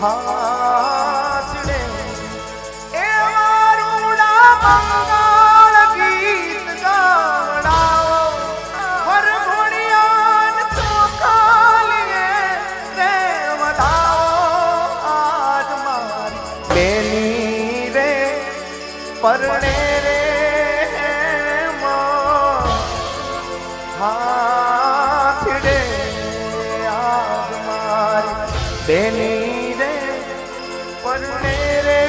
હાથડે એવા રૂડા મંગળ ગીત ગાવડાવો હરઘોડિયાન ચોખાલીએ રે વધાવો આજ મારી બેની રે પરણે રે હાથડે આજ મારી બેની રે પરણે રે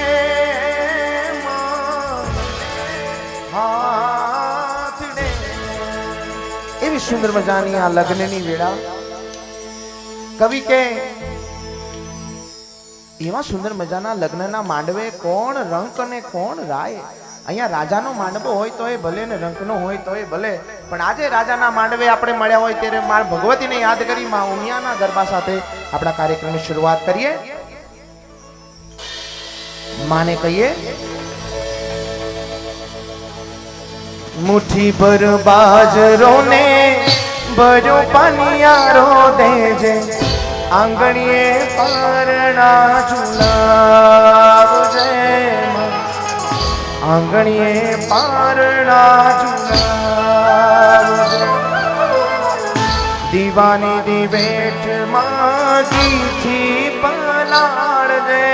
હાથડે. એવી સુંદર મજાની આ લગ્નની વેળા કવિ કે એવા સુંદર મજાના લગ્નના માંડવે કોણ રંક અને કોણ રાય. અહીંયા રાજાનો માંડવો હોય તો એ ભલે ને રંકનો હોય તો એ ભલે, પણ આજે રાજાના માંડવે આપણે મળ્યા હોય ત્યારે માં ભગવતીને યાદ કરી માં ઉમિયાના ગરબા સાથે આપણા કાર્યક્રમની શરૂઆત કરીએ. માને કહીએ મુઠ્ઠી ભર બાજરો ને ભર્યો પાનિયારો દેજે આંગણીએ પારણા ઝુલાવજે આંગણીએ પારણા ઝુલાવજે દીવાની દિવેટ માગીથી પલાળજે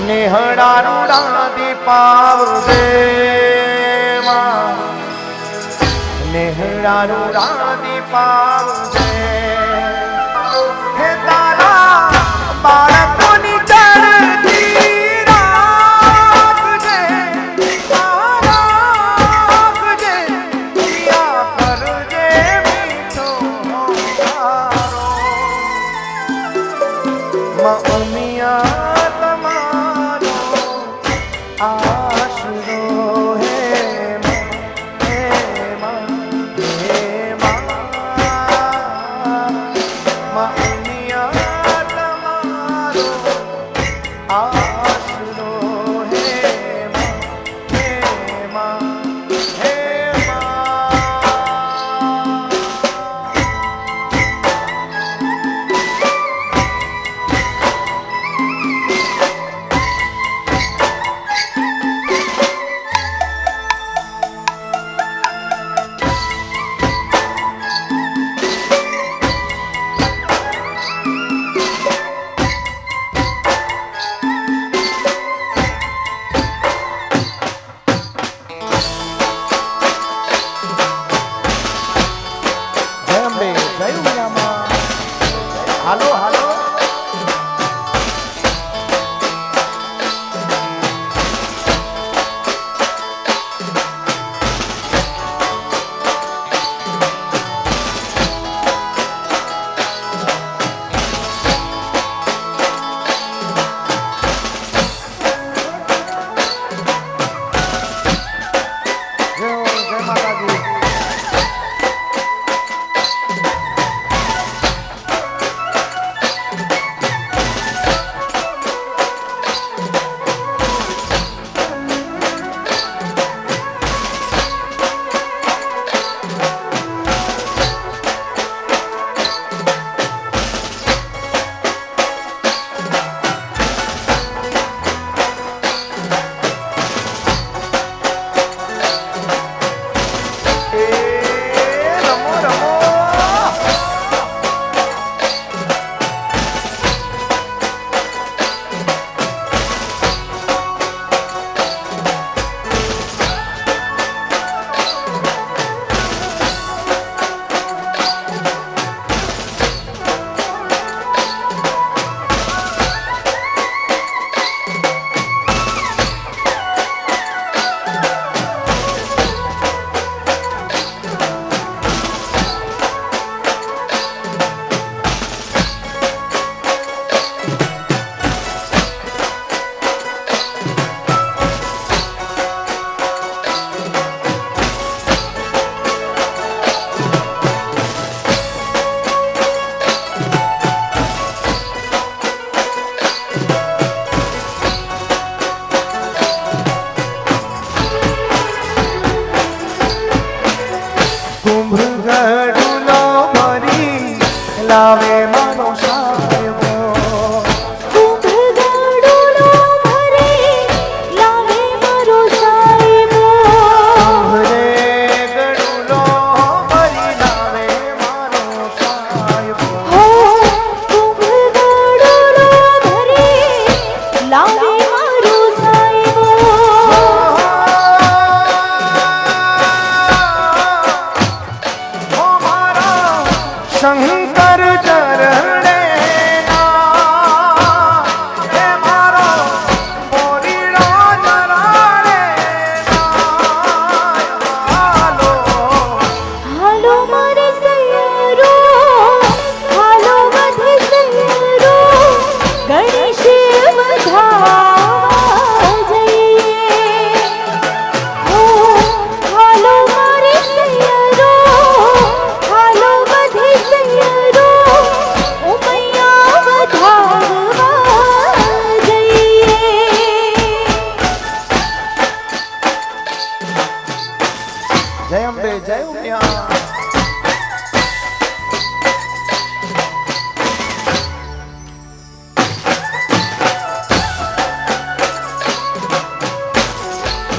નેહડા રૂડા દીપાવજે નેહડા રૂડા દીપાવજે હે તારા બાળકોની ચડતી રાખજે રાખજે પિયા કરજે મીઠો તારો માં ઉમિયા તમારો આશરો હે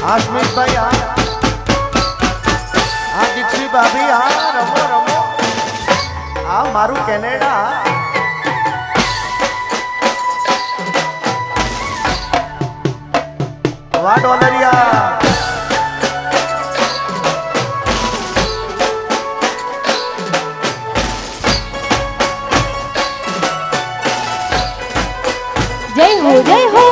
આશમીતભાઈ આ દીક્ષી ભાભી રમો રમો મારું કેનેડા વાહ ડોલરિયા જય હો જય હો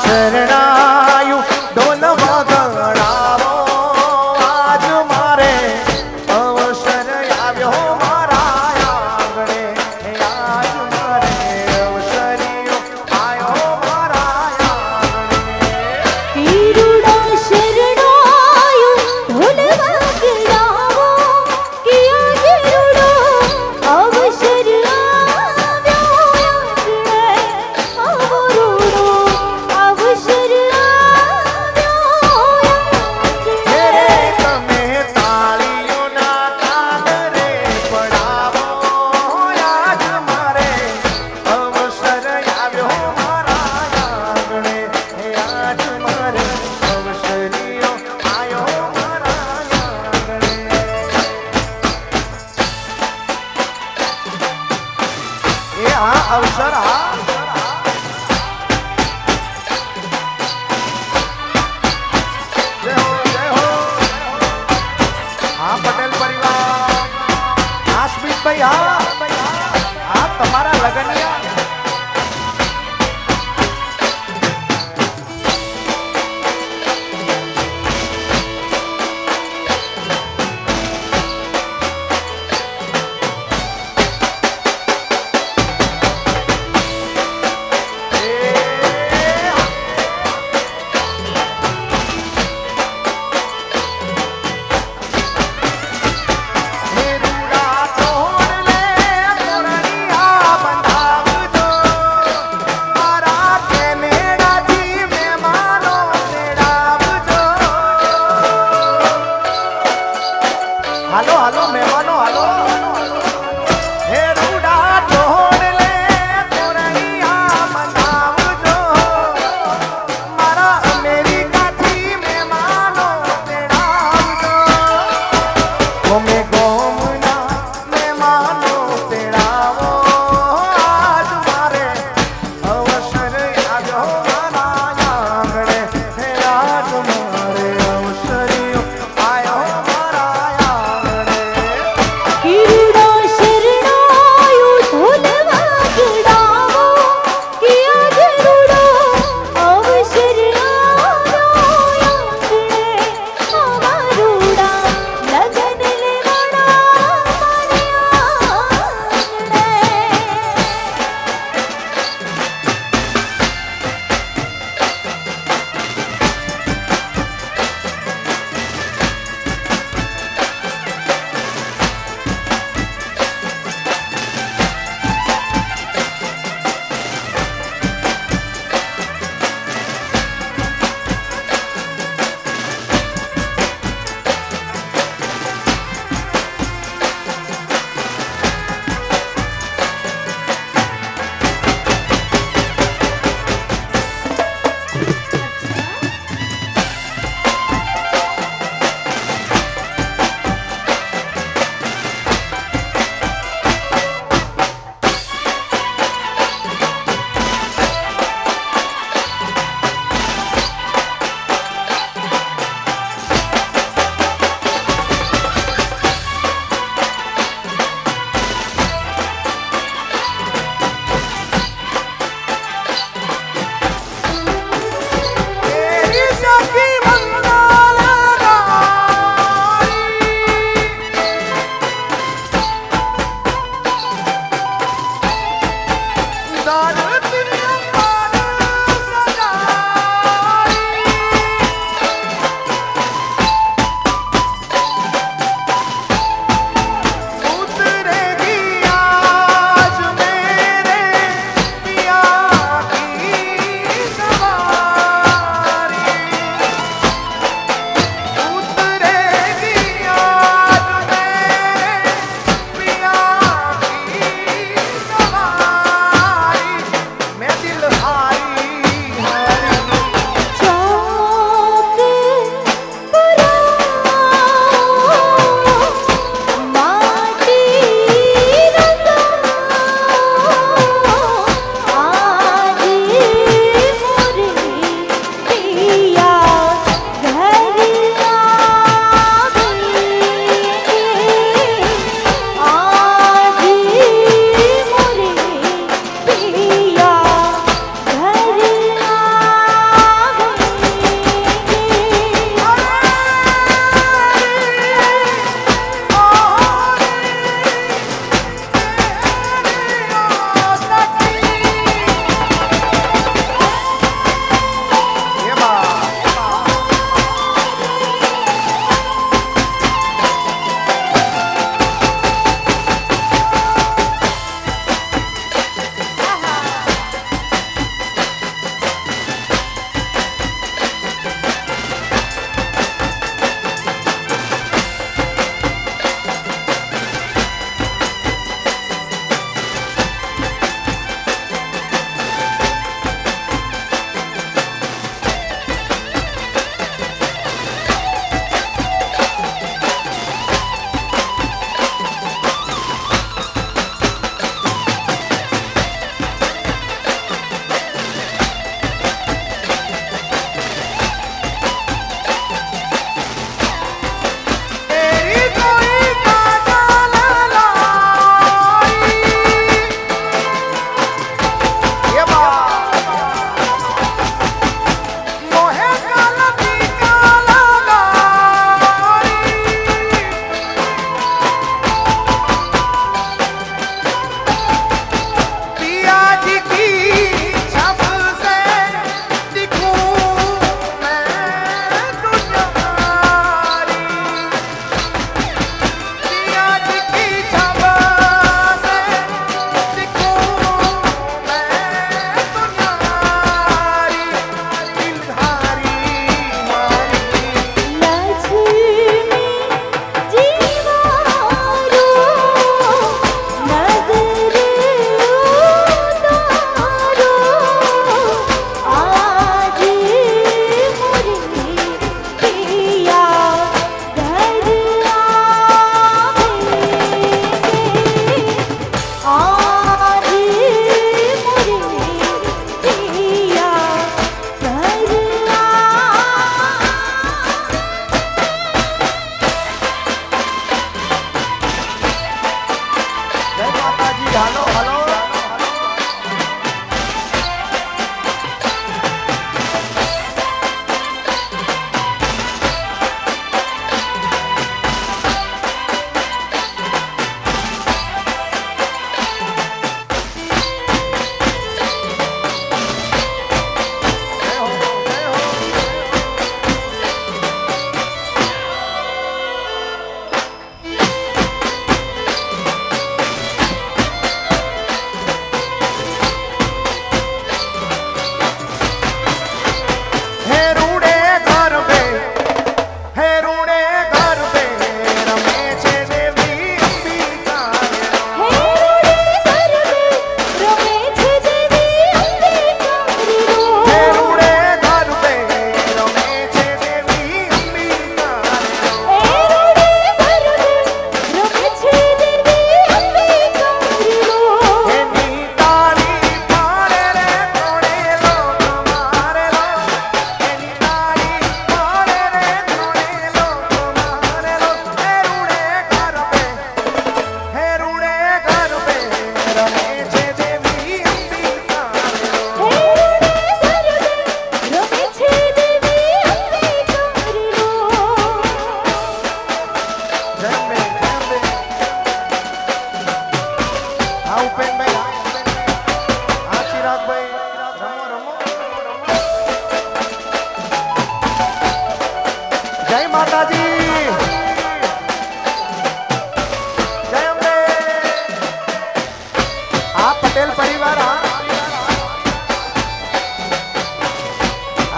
શરણાયું ઢોલ વગાડાવો આજ મારે અવસર આવ્યો મારા આંગણે આજ મારે અવસરિયો આવ્યો મારા આંગણે ઈરુડા શરણાયું ઢોલ વગાડાવો કે આજે રૂડો અવસર આવ્યો આંગણે આવો રૂડો અવસર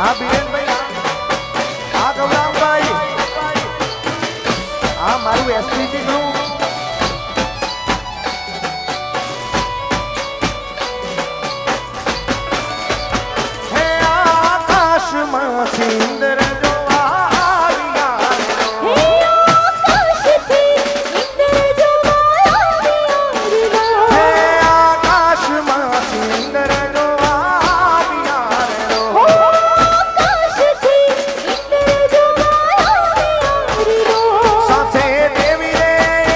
હા બીરેનભાઈ, હા ગૌરામભાઈ, હા મારું એસપીજી નું હે આકાશમાંથી ઇન્દ્ર જોવા આવ્યા હે આકાશથી ઇન્દ્ર જોવા આવ્યા હે આકાશમાંથી ઇન્દ્ર જોવા આવ્યા હો આકાશથી ઇન્દ્ર જોવા આવ્યા સાથે દેવી રે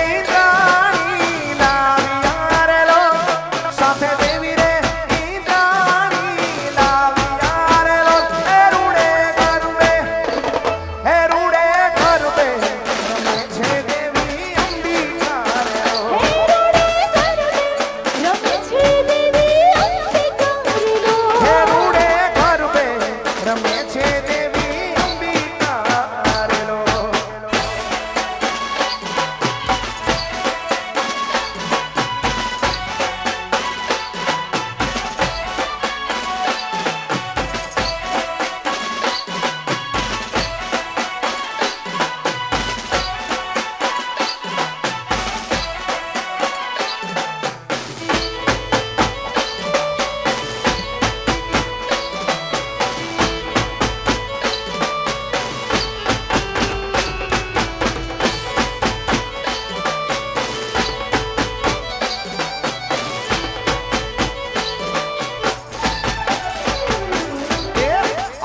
ઇન્દ્રાણી લાવ્યા રે લો સાથે દેવી રે ઇન્દ્રાણી લાવ્યા રે લો હે રૂડે ગરબે રમે છે દેવી અંબિકા રે લો હે રમે છે દેવી અંબિકા હે રૂડે ગરબે રમે છે દેવી અંબિકા રે લો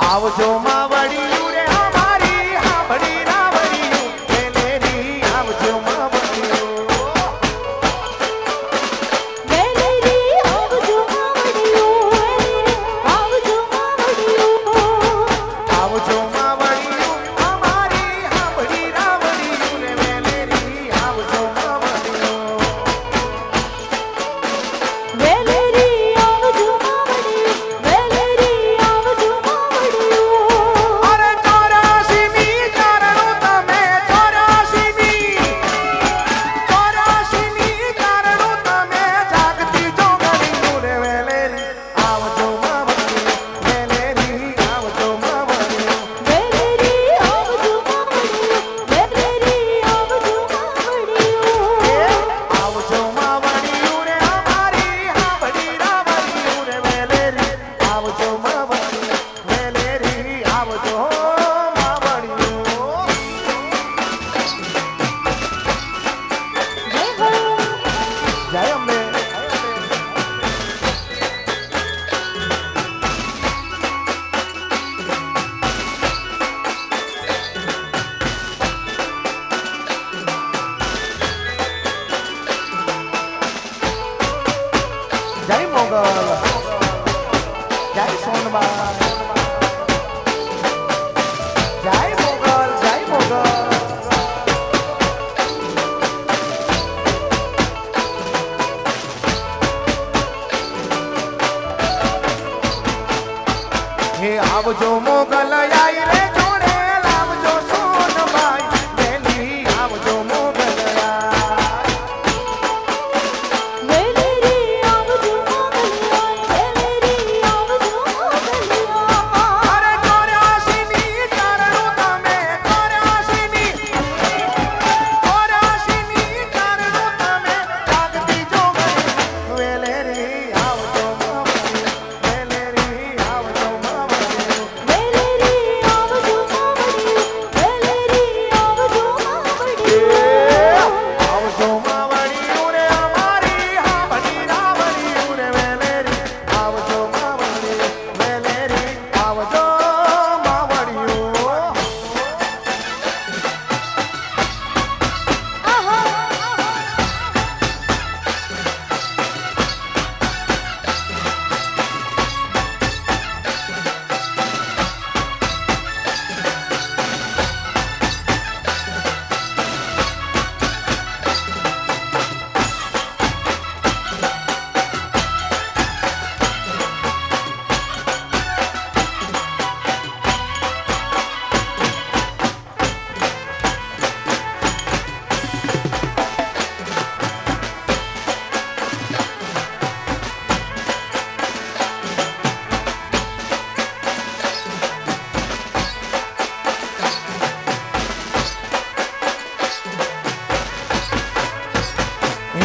આવજો માવડિયું રે અમારી હાંભળી રાવડિયું વેલેરી આવજો માવડિયું વેલેરી આવજો માવડિયું આવજો માવડિયું આવજો માવડિયું અમારી હાંભળી રાવડિયું રે વેલેરી આવજો માવડિયું વેલેરી આવજો માવડિયું વેલેરી આવજો માવડિયું અરે 84 ની ચારણું તમે 84 ની ચારણું તમે જાગતી જોગણીયું રે વેલેરી આવજો માવડિયું વેલેરી આવજો માવડિયું વેલેરી આવજો માવડિયું વેલેરી આવજો માવડિયું આવજો માવડિયું રે અમારી હાંભળી રાવડિયું રે વેલેરી આવજો માવડિયું વેલેરી આવજો માવડિયું જય હો જય અંબે જય મોગલ જય સોનબા જય મોગલ જય મોગલ હે આવજો મોગલ આઈ રે જોડે લાવજો સોનબાઈ વેલી આવજો મોગલ આઈ વેલેરી આવજો માવડિયું વેલેરી આવજો માવડિયું અરે 84 ની ચારણું તમે 84 ની ચારણું તમે જાગતી જોગણી વેલેરી આવજો માવડિયું વેલેરી આવજો માવડિયું વેલેરી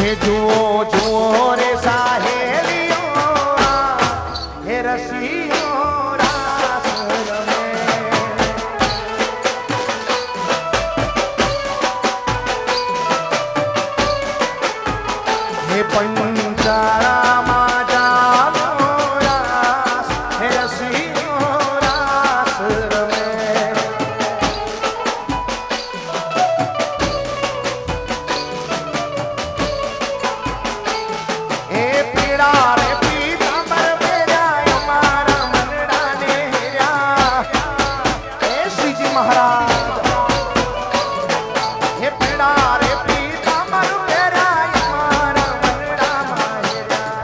હે જુઓ જુઓ રે સાહેલીઓ હે રસીઓ રાસ રમે હે પંચાળામાં જાનો રાસ હે રસીઓ રાસ રમે એ પીડા રે પીતાંબર પહેર્યા અમારા મનડાને હેર્યા એ શ્રીજી મહારાજ હે પીડા રે પીતાંબર પહેર્યા અમારા મનડામાં હેર્યા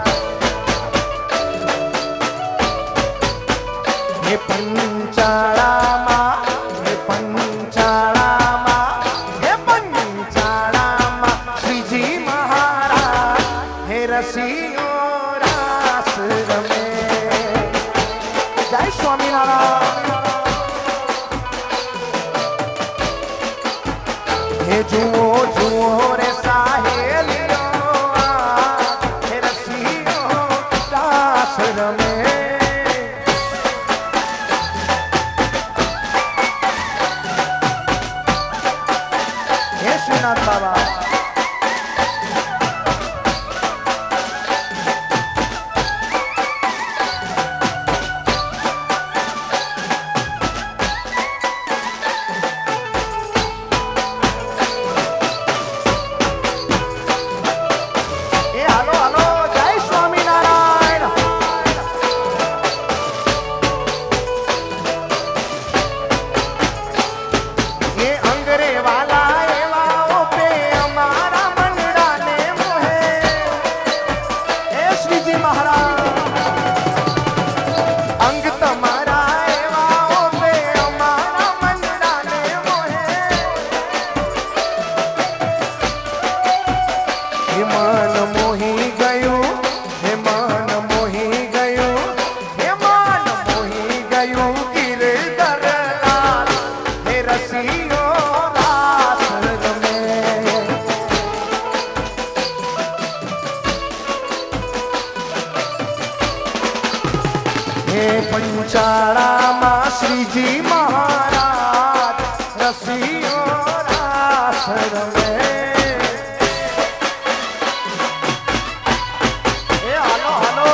હે પંચાળામાં હે પંચાળામાં હે પંચાળામાં શ્રીજી મહારાજ હે રસીઓ રાસ રમે જય સ્વામિનારાયણ હે જુઓ જુઓ રે સાહેલીઓ હે રસીઓ રાસ રમે હે શ્રીનાથ બાબા એ હાલો હાલો જય સ્વામિનારાયણ એ અંગરે વાલા એવા ઓપે અમારા મનડાને મોહે એ શ્રીજી મહારાજ અંગ તમારા એવા ઓપે અમારા મનડાને મોહે હે મન મોહી ગયું હે મન મોહી ગયું હે મન મોહી ગયું ગિરધર લાલ હે રસીઓ રાસ રમે હે પંચાળામાં શ્રીજી મહારાજ રસીઓ રાસ રમે એ હાલો હાલો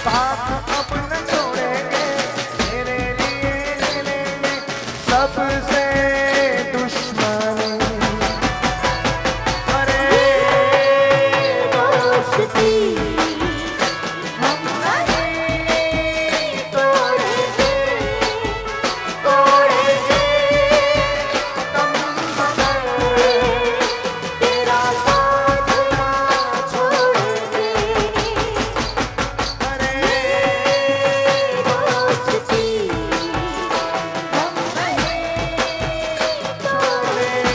साथ अब न छोड़ेंगे तेरे लिए ले लेंगे सबसे दुश्मनी अरे दोस्ती हम नहीं तोड़ेंगे तोड़ेंगे तुम मगर तेरा साथ ना छोड़ेंगे अरे दोस्ती हम नहीं तोड़ेंगे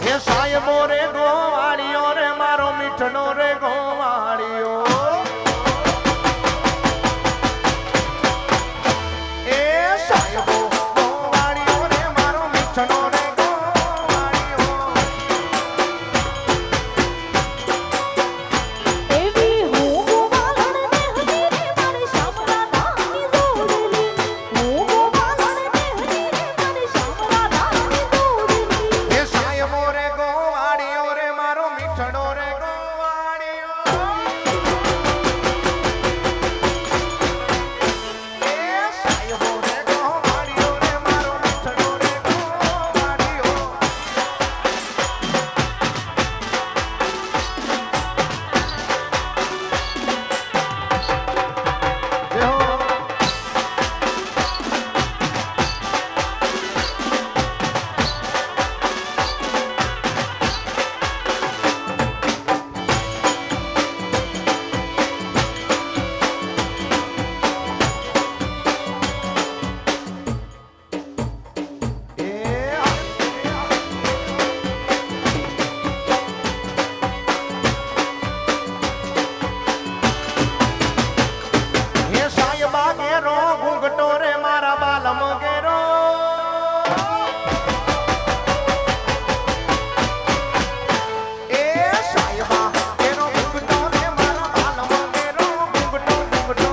એ સાહેબો રે ગોવાળીઓ રે મારો મીઠનો રે ગોવાળીઓ એ સાહેબો ગોવાળીઓ રે મારો મીઠનો રે ગોવાળીઓ એવી હું ગોવાળને હરી રે મારે શામળા નાની જોડલી હું ગોવાળને હરી રે મારે શામળા નાની જોડલી એ સાહેબો રે ગોવાળીઓ રે મારો મીઠનો રે ગોવાળીઓ એ સાહેબો રે ગોવાળીઓ રે મારો મીઠનો રે ગોવાળીઓ દેહો એ સાહેબા ઘેરો ઘૂંઘટો રે મારા બાલમ ઘેરો એ સાહેબા ઘેરો ઘૂંઘટો રે મારા બાલમ ઘેરો ઘૂંઘટો ઘૂંઘટો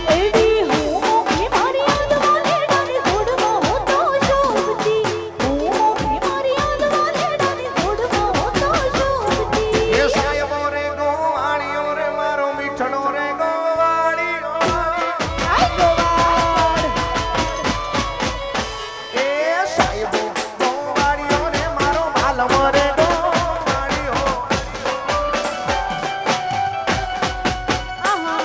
એવી હું મોખી મારી યાદવાને ડાની જોડમાં હું તો શોભતી હું મોખી મારી યાદવાને ડાની જોડમાં હું તો શોભતી એ સાહેબો રે ગોવાળીઓ રે મારો મીઠનો રે ગોવાળીઓ આય ગોવાળ એ સાહેબો ગોવાળીઓ રે મારો બાલમ રે ગોવાળીઓ આહા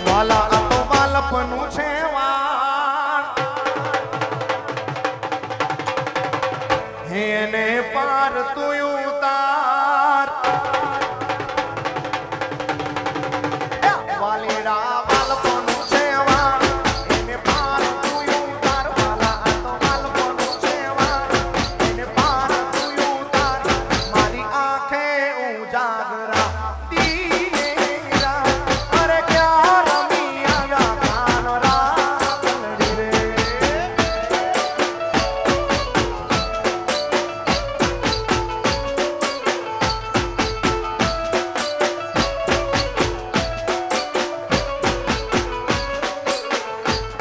વાલા આ તો બાલપનું છે વાણ એને પાર તું ઉતાર વાલીડા બાલપનું છે વાણ એને પાર તું ઉતાર વાલા આ તો બાલપનું છે વાણ એને પાર તું ઉતાર મારી આંખે ઉજાગરા દીરા અરે ક્યાં રમી આવ્યા કાનરા રે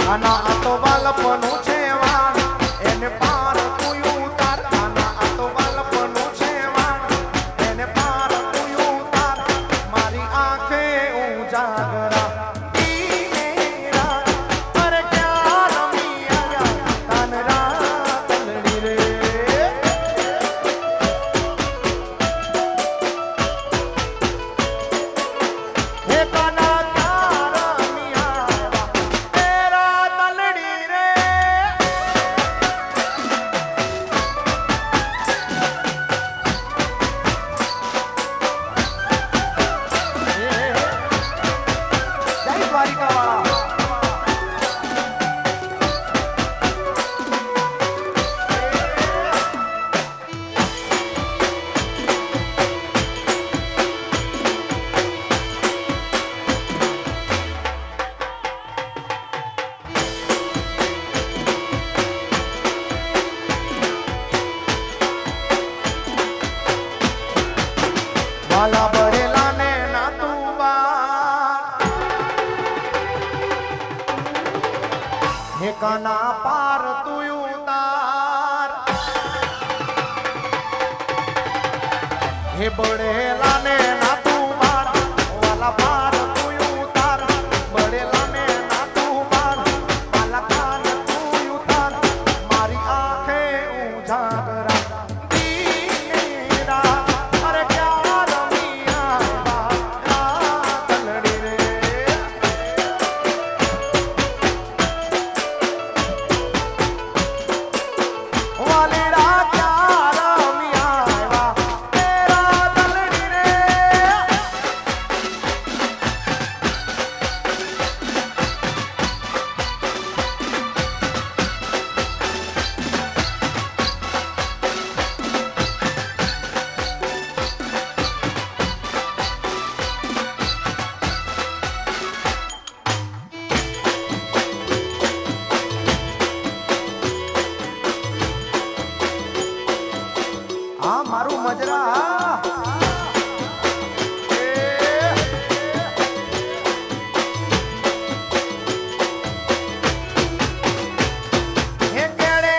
આના આ તો બાલપનું છે વાણ એને પાર તું ઉતાર આના આ તો બાલપનું છે વાણ એને પાર તું ઉતાર મારી આંખે ઉજાગરા દીને રાત અરે ક્યાં રમી આયા કાનરા તલડી રે હે કાના ક્યાં રમી આયા તેરા તલડી રે જય દ્વારિકાવાળા વાલા બળેલા ને ના તું બાર હે કાના પાર તું ઉતાર હે બળેલા ને ના તું બાર વાલા પાર તું ઉતાર બળેલા ને ના તું બાર વાલા કાન તું ઉતાર મારી આંખે ઉજાગરા દીને રાત અરે ક્યાં રમી આયા તલડી રે વાલીડા ક્યાં રમી આયા તેરા તલડી રે આ મારું મજરા હે કેડે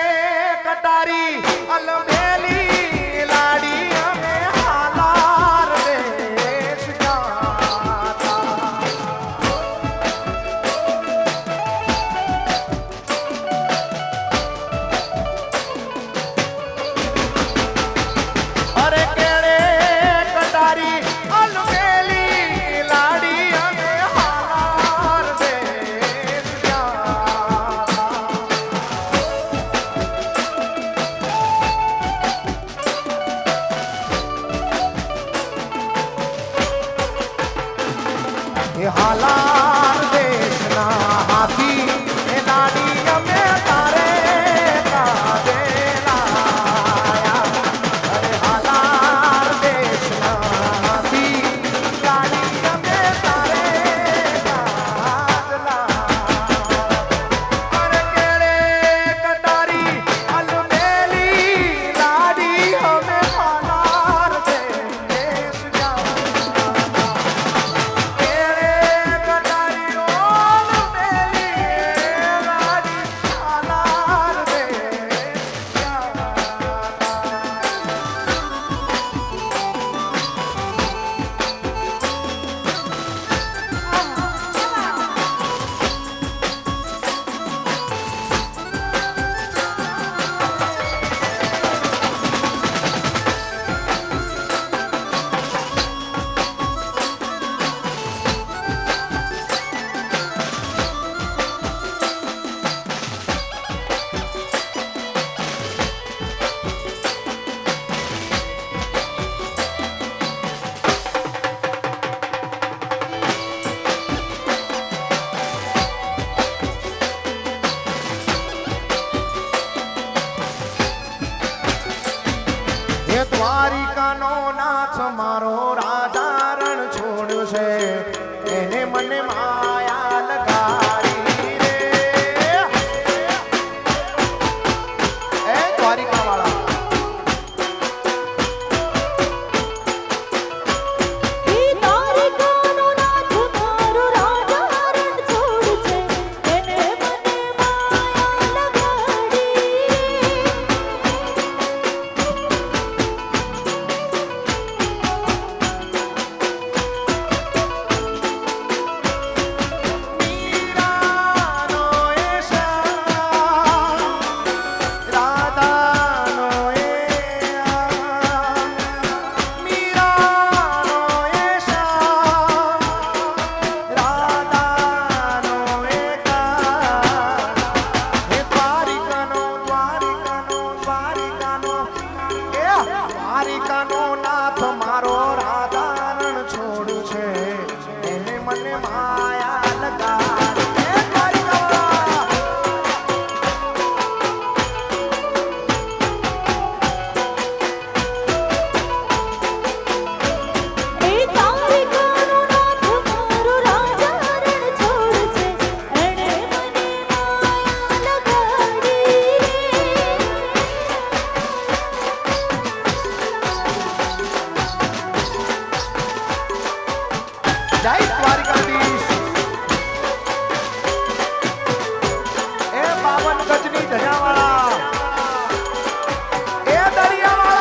કટારી અલમેલી લાડી અમે હાલાર દેશ જાતા અરે કેડે કટારી અલમેલી લાડી અમે હાલાર દેશ જાતા એ હાલાર દેશના હાથી એ લાડી અમે તારે કાદે લાયા અરે હાલાર દેશના હાથી લાડી અમે તારે કાદ લાયા અરે કેડે કટારી અલમેલી લાડી અમે હાલાર દેશ જાતા કેડે કટારી માયા લગાડી એ દ્વારિકાવાળા. એ દ્વારિકાનો નાથ મારો રાજા રણ છોડ છે એણે મને માયા લગાડી જય દ્વારિકાધીશ. એ 52 ગજની ધજાવાળા, એ દરિયાવાળા.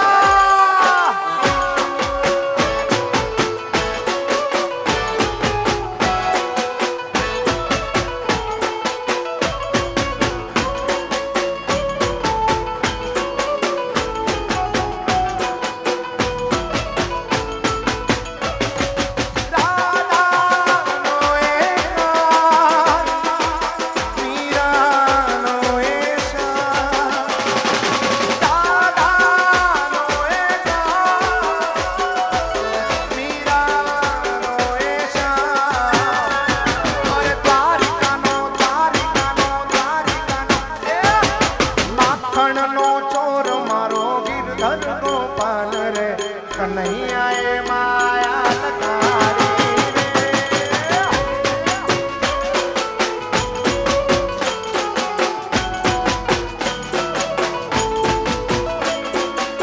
રાધાનો એકાંત, મીરાનો એશાંત. રાધાનો એકાંત, મીરાનો એશાંત. ઓય દ્વારિકાનો, દ્વારિકાનો, દ્વારિકાનો એ માખણનો ચોર મારો ગિરધર ગોપાલ રે કનૈયાએ માયા લગાડી રે.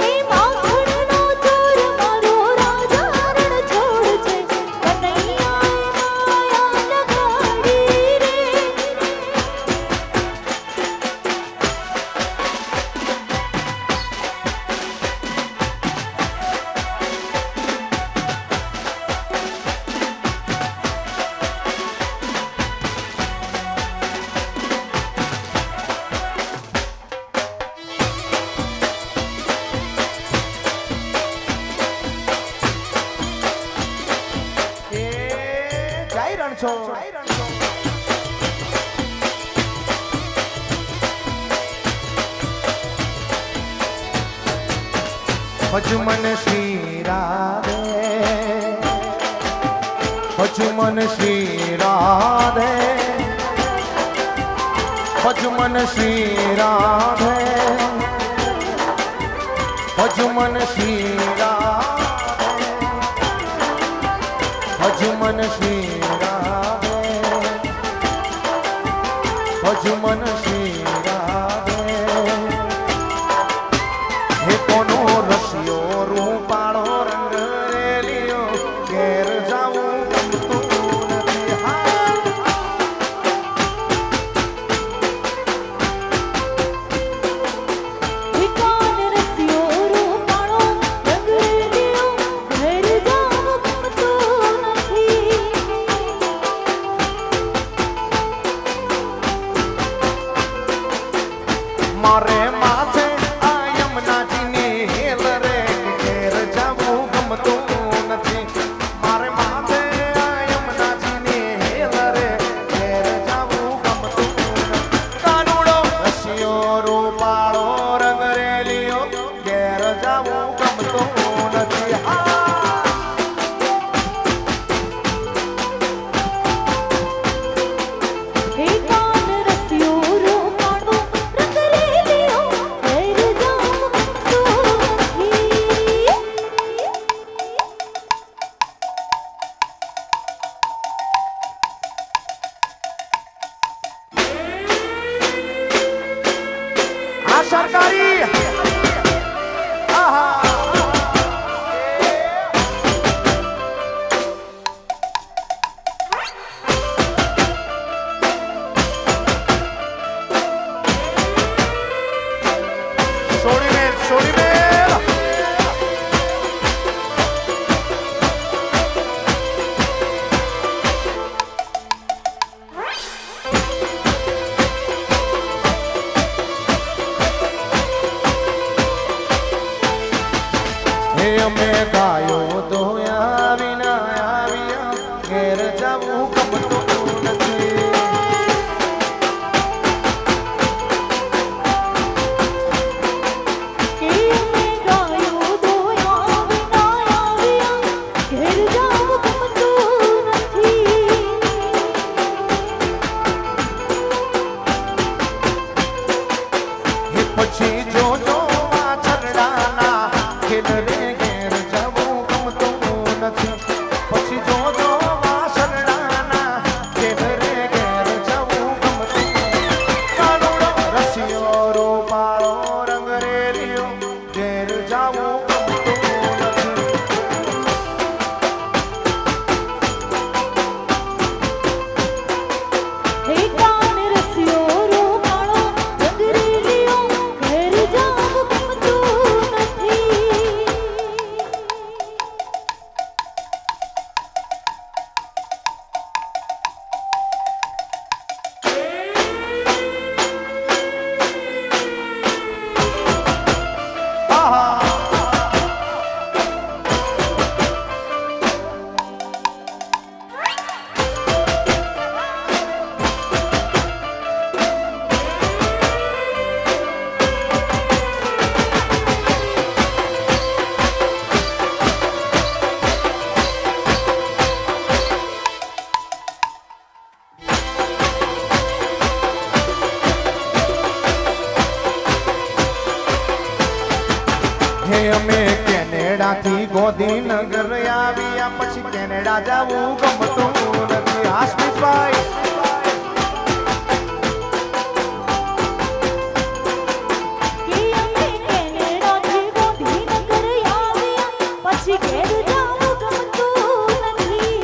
એ માખણનો ચોર મારો રાજા રણ છોડ છે કનૈયાએ માયા લગાડી રે એ જય રણછોડ. ભજમન શ્રી રાધે, ભજમન શ્રી રાધે, ભજમન શ્રી રાધે, ભજમન શ્રી રાધે, ભજમન શ્રી રાધે, ભજમન શ્રી રાધે. હે કોનો રસિયો રૂપાળો રંગ રેલિયો ઘેર જાવું ગમતું નથી. હા. વિકાન રસ્યો રૂપાળો રંગ રેલિયો ઘેર જાવું ગમતું નથી મારે માથે આ યમુનાજીની હેલ રે ઘેર જાવું ગમતું નથી. મારે માથે આ યમુનાજીની હેલ રે ઘેર જાવું ગમતું નથી. કાનુડો રસિયો રૂપાળો રંગ રેલિયો ઘેર જાવું ગમતું નથી. હા. વિકાન રસ્યો રૂપાળો રંગ રેલિયો ઘેર જાવું ગમતું નથી આ સરકારી આહા. છોડી મેલ, છોડી મેલ. હે અમે ગાયો ધોયા વિના આવ્યા ઘેર જાવું ગમતું નથી. કે અમે ગાયો ધોયા વિના આવ્યા ઘેર જાવું ગમતું નથી અમે કેનેડાથી ગોધીનગર આવ્યા પછી કેનેડા જવું ગમતું નથી હાસ્મીભાઈ કે અમે કેનેડાથી ગોધીનગર આવ્યા પછી ઘેર જાવું ગમતું નથી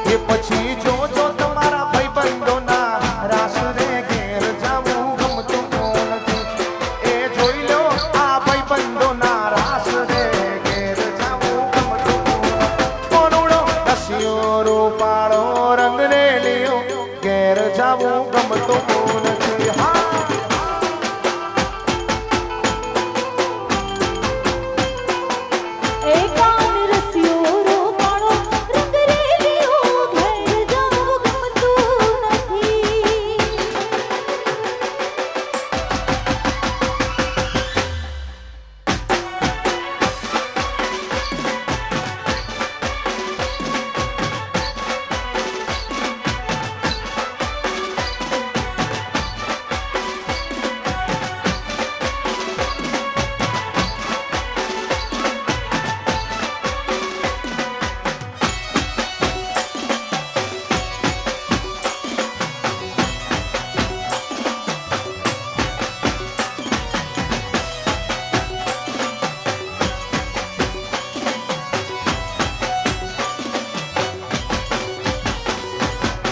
એ પછી જોજો તમારા ભાઈબંધોના રાસ રે ઘેર જવું ગમતું નથી એ જોઈ લો આ ભાઈબંધોના રાસ રે ઘેર જવું ગમતું કોનુડો રસિયો રૂપાળો રંગ રે લ્યો ઘેર જવું ગમતું નથી હા એ કાન રસિયો રૂપાળો રંગ રેલિયો ઘેર જાવું ગમતું નથી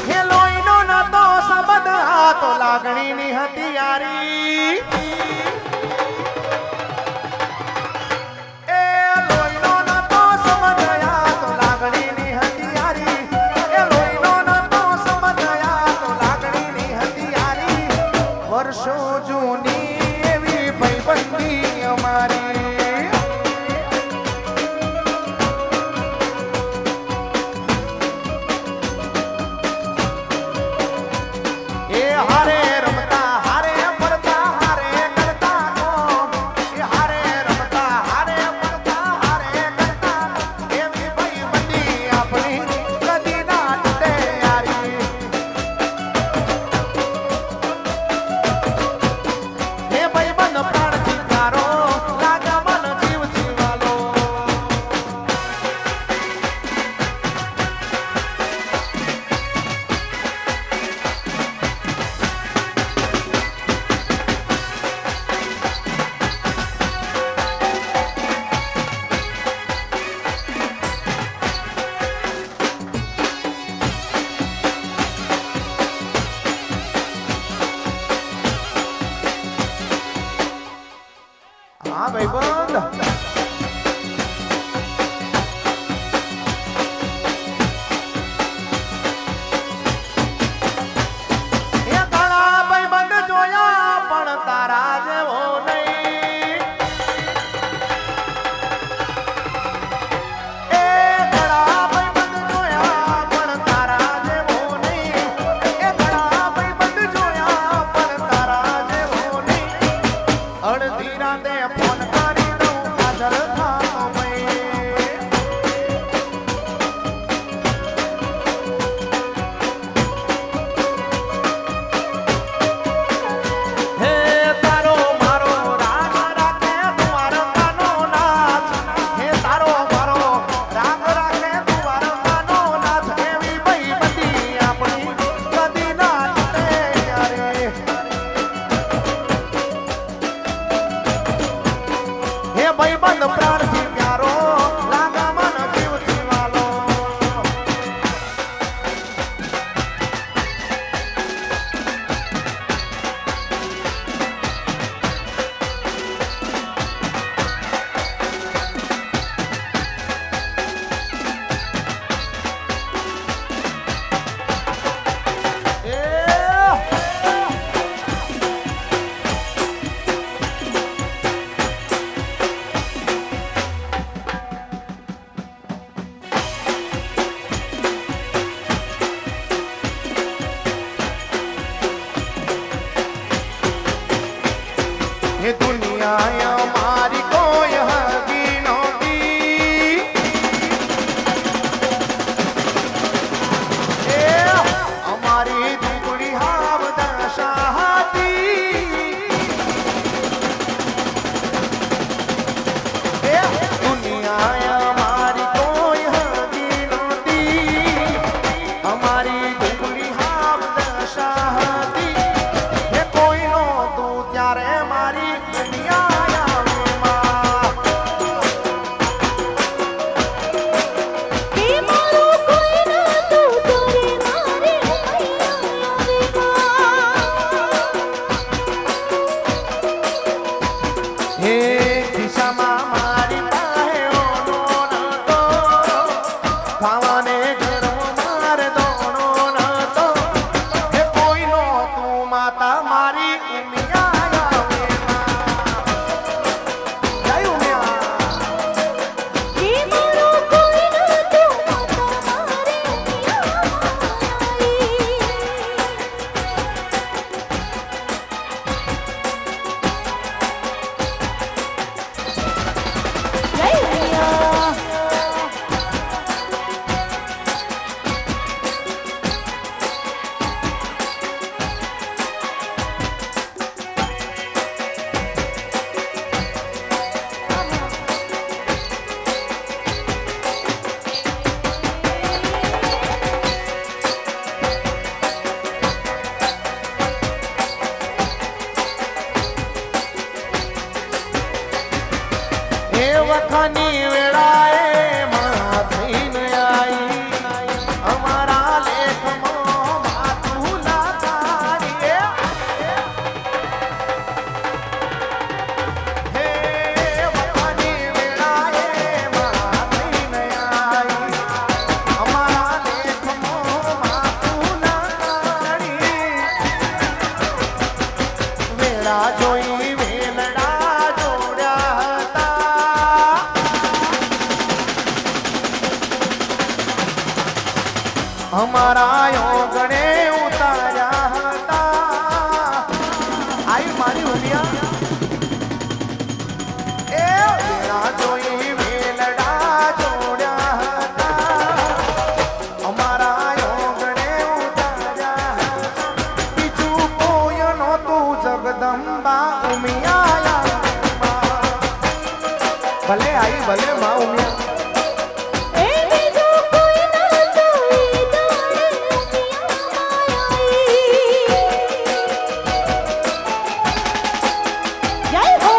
હે લોહીનો નાતો સંબંધ આ તો લાગણીની હથિયારી એ લોહીનો નાતો સંબંધ આ તો લાગણીની હથિયારી એ લોહીનો નાતો સંબંધ આ તો લાગણીની હથિયારી વર્ષો જૂની એવી ભાઈબંધી અમારી એ હારે રમતા હારે ફરતા હારે અમારા યોગણે ઉતાર્યા હતા આઈ મારી ઉમિયા એ વેળા જોઈ વેલડા જોડ્યા હતા અમારા યોગણે ઉતાર્યા બીજું કોઈ નહોતું જગદંબા ઉમિયા ભલે આઈ ભલે માં ઉમિયા એ બીજું કોઈ ન જોઈ જાણે ઉમિયા માયા જય હો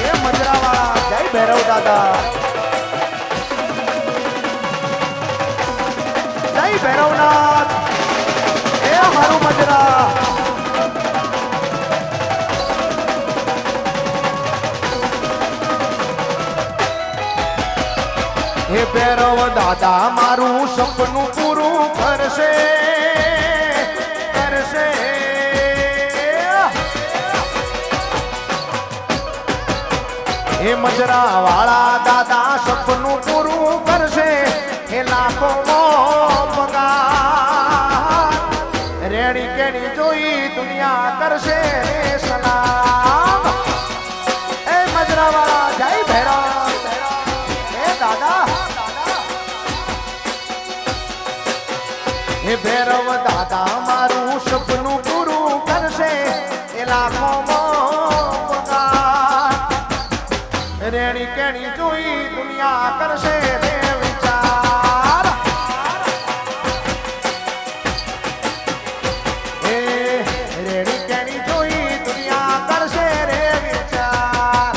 એ મજરાવાળા જય ભૈરવ દાદા જય ભૈરવનાથ એ મારું મજરા હે ભૈરવ દાદા મારું સપનું પૂરું કરશે કરશે હે મજરા વાળા દાદા સપનું પૂરું કરશે હે લાખો પગાર રેડી કેડી જોઈ દુનિયા કરશે રે સલામ એ મજરા વાળા જય ભૈરવ હે દાદા હે ભૈરવ દાદા મારું સપનું પૂરું કરશે એ લાખો રેણી કેણી જોઈ દુનિયા કરશે રે વિચાર એ રેણી કેણી જોઈ દુનિયા કરશે રે વિચાર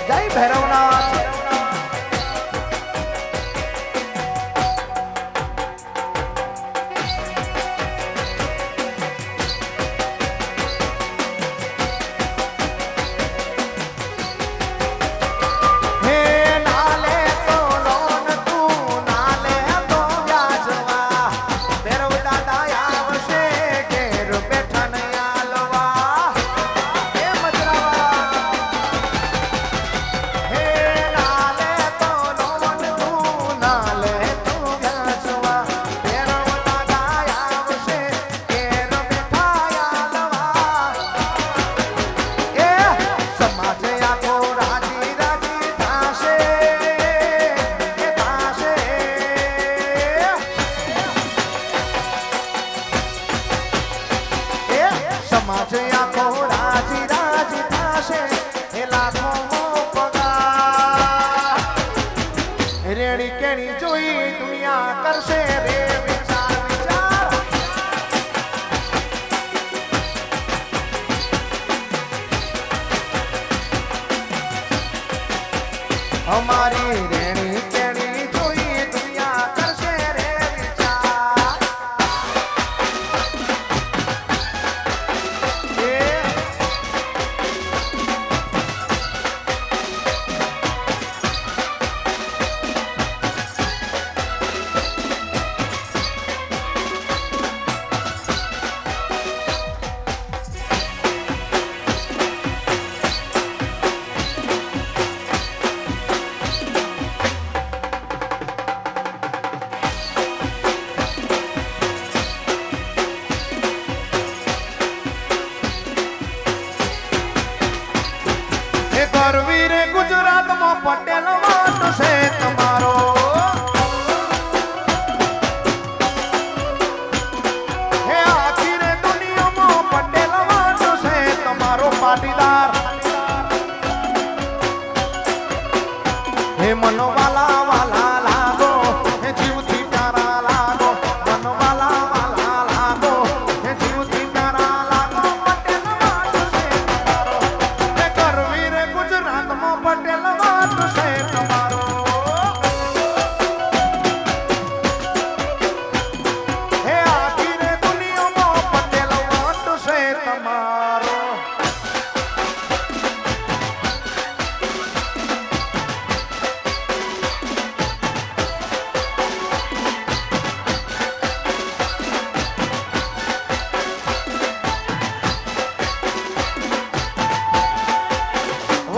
જય ભૈરવનાથ હે નાલે તો લોન તું નાલે તો વ્યાજવા ભૈરવ દાદા આવશે ઘેર બેઠા ને આલવા હે મજરાવાળા હે નાલે તો લોન તું નાલે તો વ્યાજવા ભૈરવ દાદા આવશે ઘેર બેઠા આલવા એ સમાજે આખો રાજી રાજી થાશે એ થાશે એ સમાજે આખો રાજી રાજી થાશે એ લાખો પગાર રેડી કેણી જોઈ દુનિયા કરશે રે વિચાર વિચાર અમારી રેણી કેણી જોઈ દુનિયા કરશે રે વિચાર એ કરવી રે ગુજરાતમાં પટેલ વાટ છે તમારો હે આખી રે દુનિયામાં પટેલ વાટ છે તમારો પાટીદાર હે મનવાલા વાલા લાગો હે જીવથી પ્યારા લાગો મનવાલા વાલા લાગો હે જીવથી પ્યારા લાગો પટેલ વાટ છે તમારો હે કરવી રે ગુજરાતમાં પટેલ વાટ છે તમારો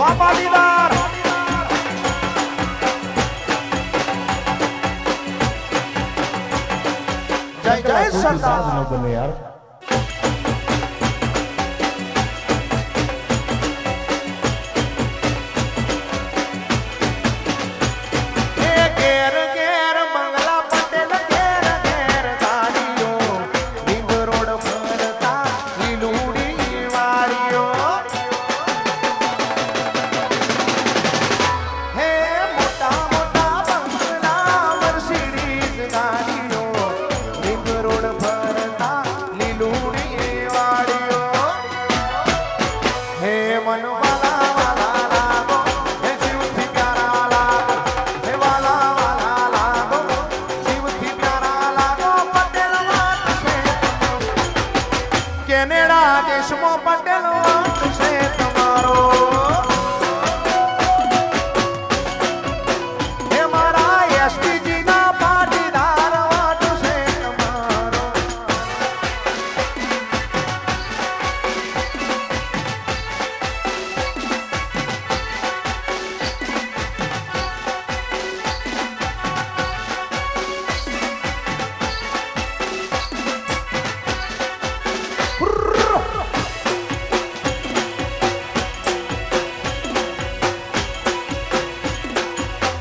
વાહ પાટીદાર જય જય સરદાર ન બને યાર એ ઘેર ઘેર બંગલા પટેલ ઘેર ઘેર ગાડીઓ રીંગ રોડ ફરતા લીલુડી વાડીઓ હે મોટા મોટા બંગલા મર્સિડીઝ ગાડીઓ રીંગ રોડ ફરતા લીલુડી વાડીઓ હે મનવાલા વાલા લાગો હે જીવથી પ્યારા લાગો હે વાલા વાલા લાગો જીવથી પ્યારા લાગો પટેલ વાત છે કેનેડા દેશમાં પટેલ વાત છે તમારો હે મારા એસપીજી ના પાટીદાર વાત છે તમારો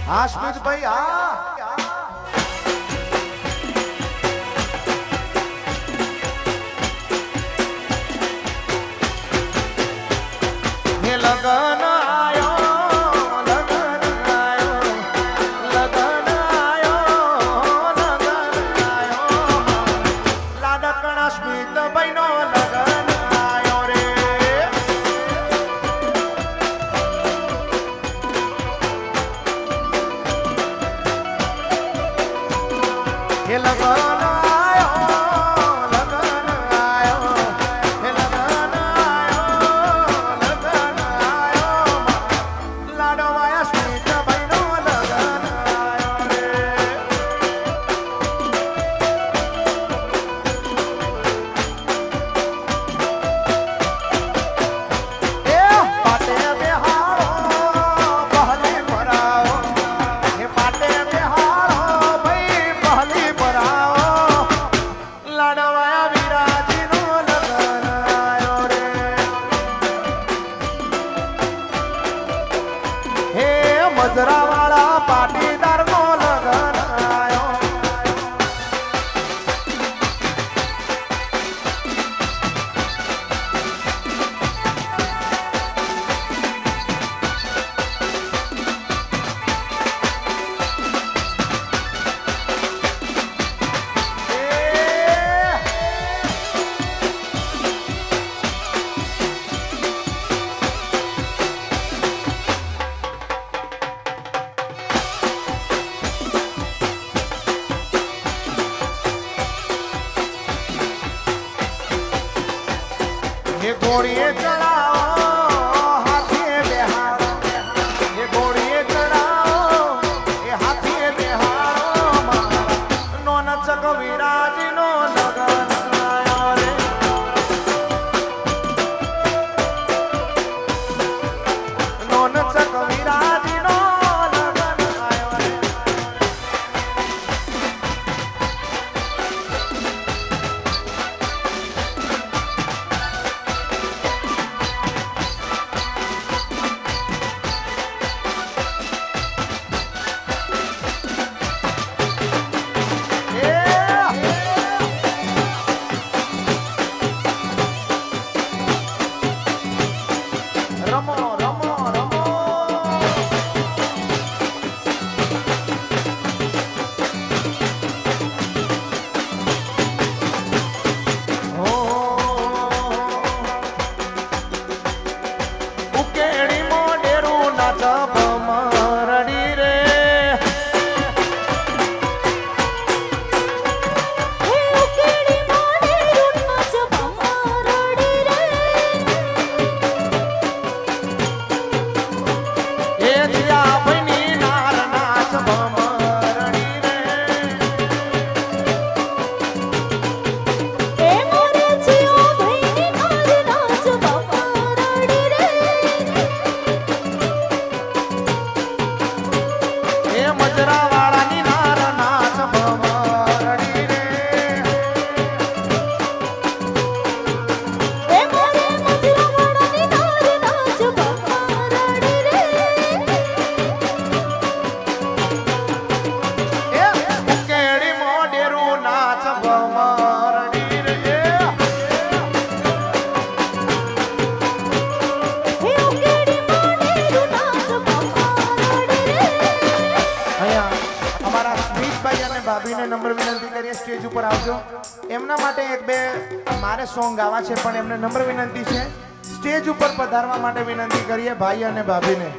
હા સ્મિતભાઈ હા હે લગન આયો લગન આયો લગન આયો લગન આયો લાડકણા સ્મિતભાઈ નો લગન આયો રે હે લગન આયો લગન આયો હે લગન આયો લગન આયો લાડવાયા સ્મિતભાઈ નો લગન આયો રે એ પાટે બેહારો પહલી ભરાવો હે પાટે બેહારો ભાઈ પહલી ભરાવો લાડવાયા વિરાજી નો લગન આયો રે હે મજરાવાળા પાટીદાર નો લગન આયો એ ઘોડીએ ચડાવો હાથીએ બેહાડો એ ઘોડીએ ચડાવો એ હાથીએ બેહાડો મારા નોન ચક વિરાજી નો લગન આયો રે નોન ચક વિરાજી નો લગન આયો રે આવજો. એમના માટે એક બે મારે સોંગ ગાવા છે, પણ એમને નમ્ર વિનંતી છે સ્ટેજ ઉપર પધારવા માટે વિનંતી કરીએ ભાઈ અને ભાભીને.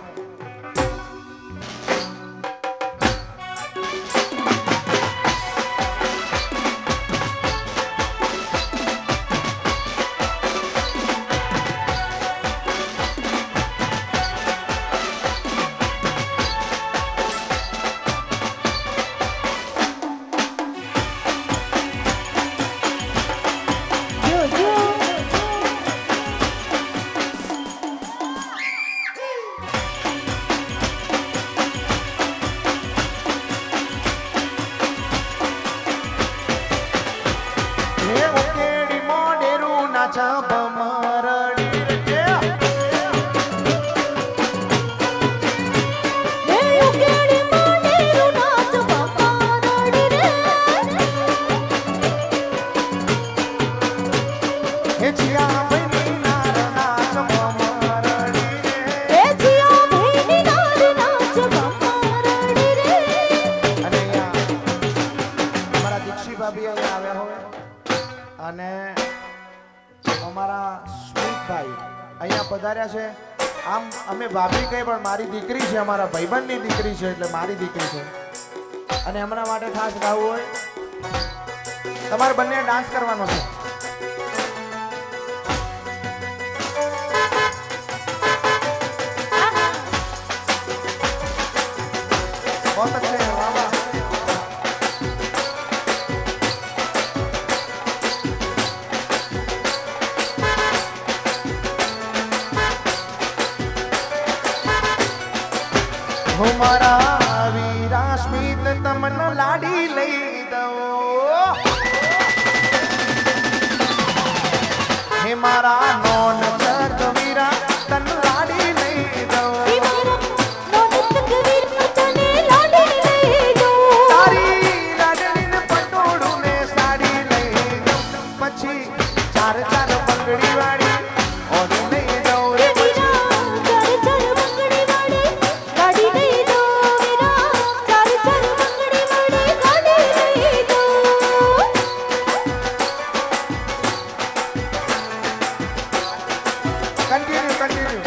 અને અમારા સ્મિતભાઈ અહીંયા પધાર્યા છે. આમ અમે ભાભી કહીએ પણ મારી દીકરી છે, અમારા ભાઈબંધની દીકરી છે, એટલે મારી દીકરી છે. અને એમના માટે ખાસ ગાવું હોય તમારે બંને ડાન્સ કરવાનો છે. बहुत अच्छे हैं, वाह वाह. મારા વીરા સ્મિત તમને લાડી લઈ દઉં. હે મારા નોન વીરા તને લાડી લઈ દઉં. તારી લાડણીને પટોળું ને સાડી લઈ દઉં. પછી ચાર ચાર બંગડી વાળી ઓડી લઈ દઉં રે. Continue.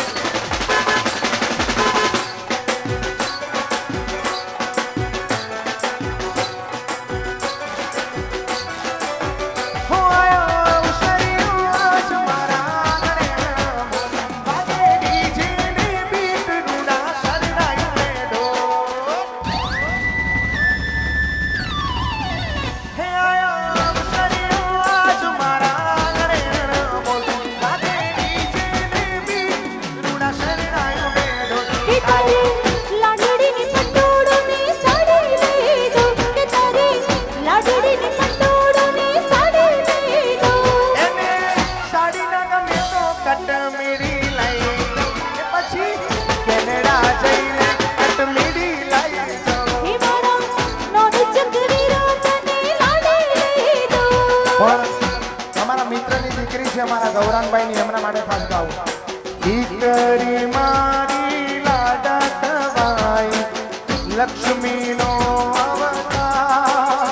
અમારા ગૌરાંગભાઈ ની એમના માટે ખાસ ગાવું. દીકરી મારી લાડા થવાય લક્ષ્મી નો અવતાર.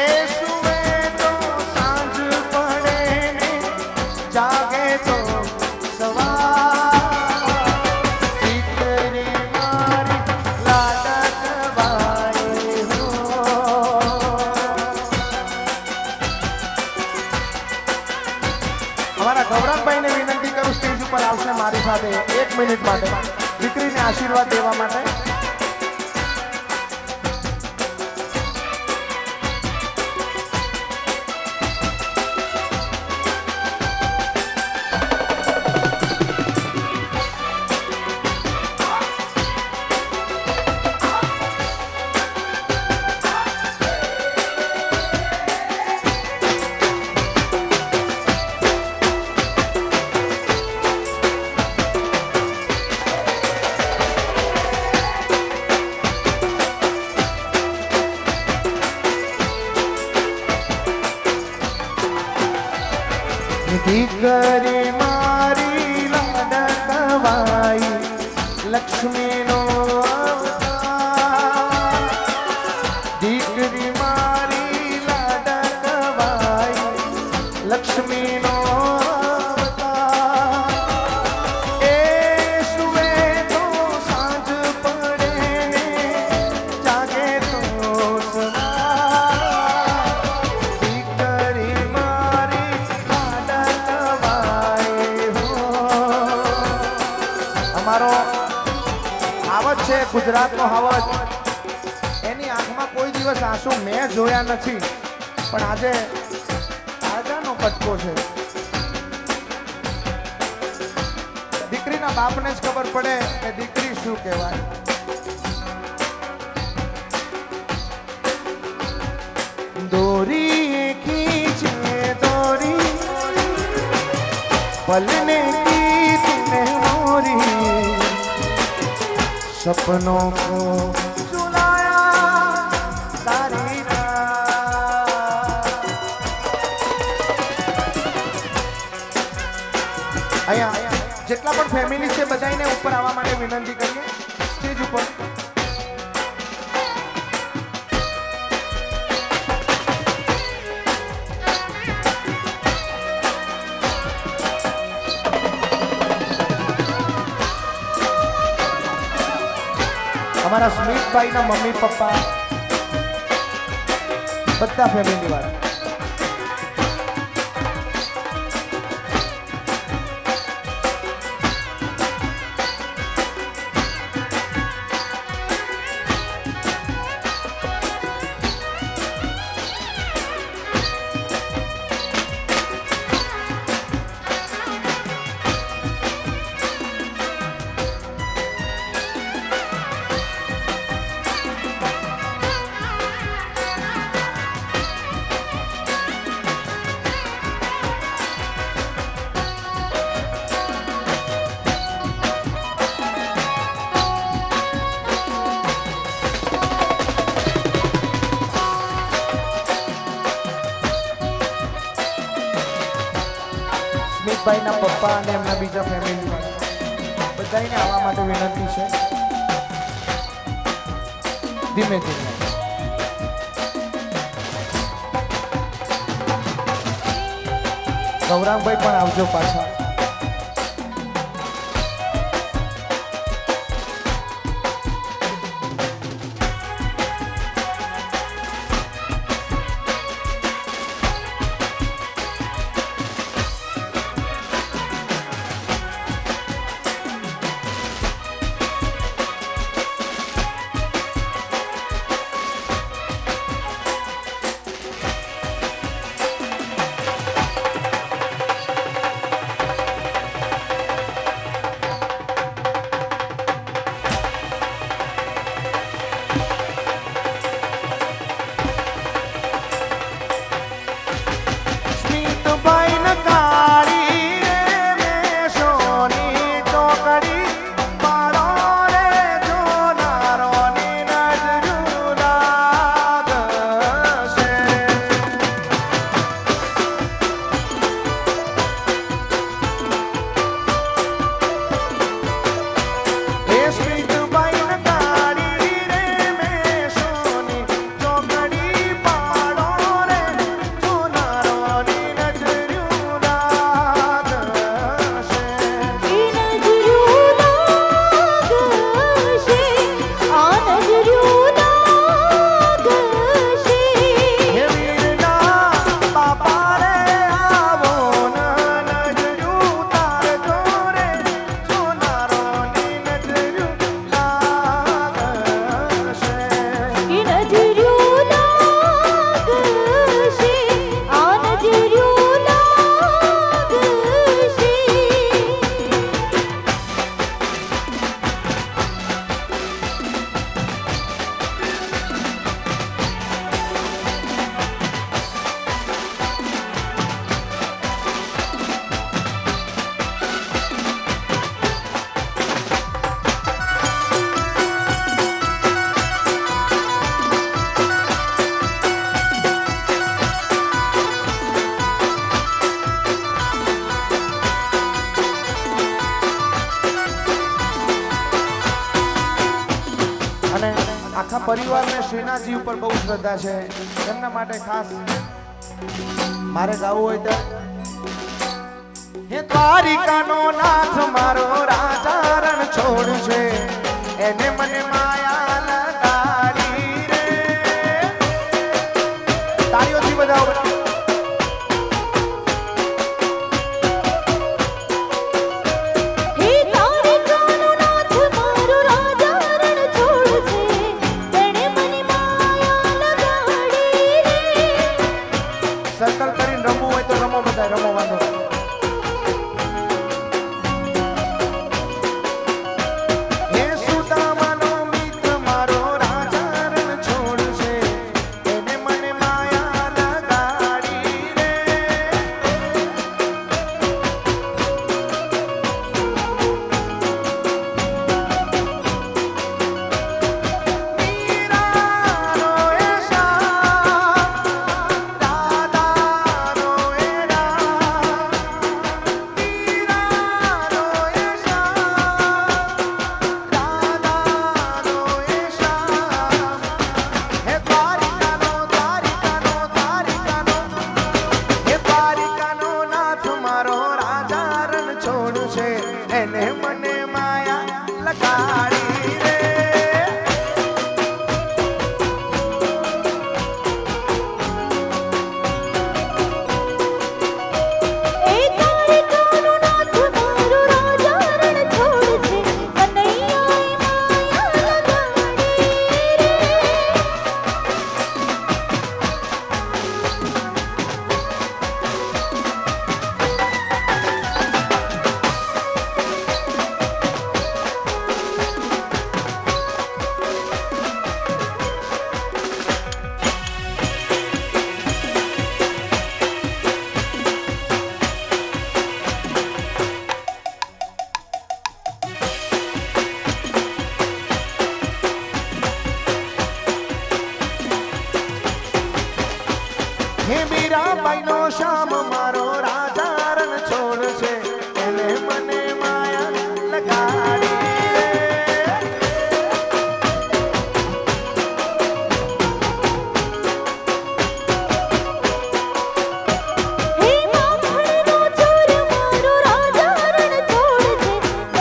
એ સુવે તો સાંજ પડે ને જાગે તો સવાર. દીકરી મારી લાડા થવાય. અમારા ગૌરવભાઈને વિનંતી કરું સ્ટેજ ઉપર આવશે મારી સાથે 1 મિનિટ માટે દીકરીને આશીર્વાદ દેવા માટે. અમારો હાવજ છે, ગુજરાતનો હાવજ, એની આંખમાં કોઈ દિવસ આંસુ મેં જોયા નથી, પણ આજે રાજાનો કટકો છે. દીકરીના બાપને જ ખબર પડે કે દીકરી શું કહેવાય. દોરી ખીંચે દોરી पलने की तूने मोरी सपनों को सुलाया सारी रात. અહીંયા જેટલા પણ ફેમિલી છે બધાને ઉપર આવવા માટે વિનંતી કરીએ સ્ટેજ ઉપર. અમારા સ્મિતભાઈના મમ્મી પપ્પા બધા ફેમિલી વાળા. સ્મિતભાઈના પપ્પા અને એમના બીજા ફેમિલી વાળા બધાને આવવા માટે વિનંતી છે. ધીમે ધીમે ગૌરાંગભાઈ પણ આવજો પાછા. આખા પરિવારને શ્રીનાથજી ઉપર બહુ શ્રદ્ધા છે, એમના માટે ખાસ મારે ગાવું હોય તો હે દ્વારિકાનો નાથ મારો રાજા રણ છોડ છે એને મને માયા લગાડી રે. તાળીઓથી બજાવો. હે દ્વારિકાનો લગાડી રે. એ દ્વારિકાનો નાથ મારો રાજા રણ છોડ છે, કનૈયાએ માયા લગાડી રે. હે મીરાબાઈનો શ્યામ મારો રાજા રણ છોડ છે, એને મને માયા લગાડી રે. હે માખણનો ચોર મારો રાજા રણ છોડ છે,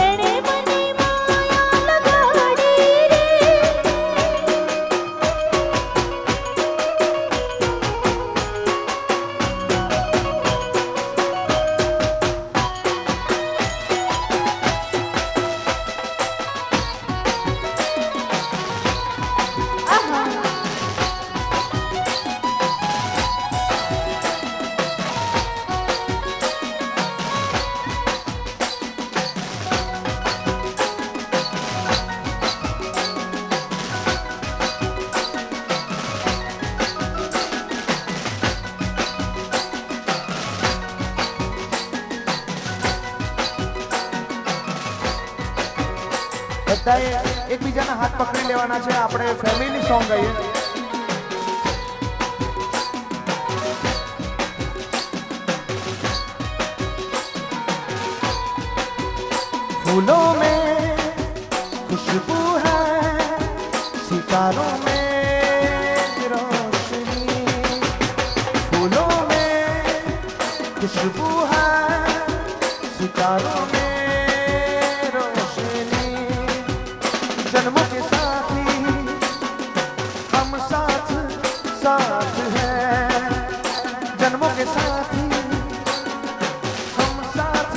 એણે મને માયા લગાડી રે. બધાએ એકબીજાના હાથ પકડી લેવાના છે. આપણે ફેમિલી સોંગ ગાઈએ. फूलों में खुशबू है, सितारों में रोशनी. फूलों में खुशबू है, सितारों में रोशनी. जन्मों के साथी हम साथ साथ हैं, जन्मों के साथी हम साथ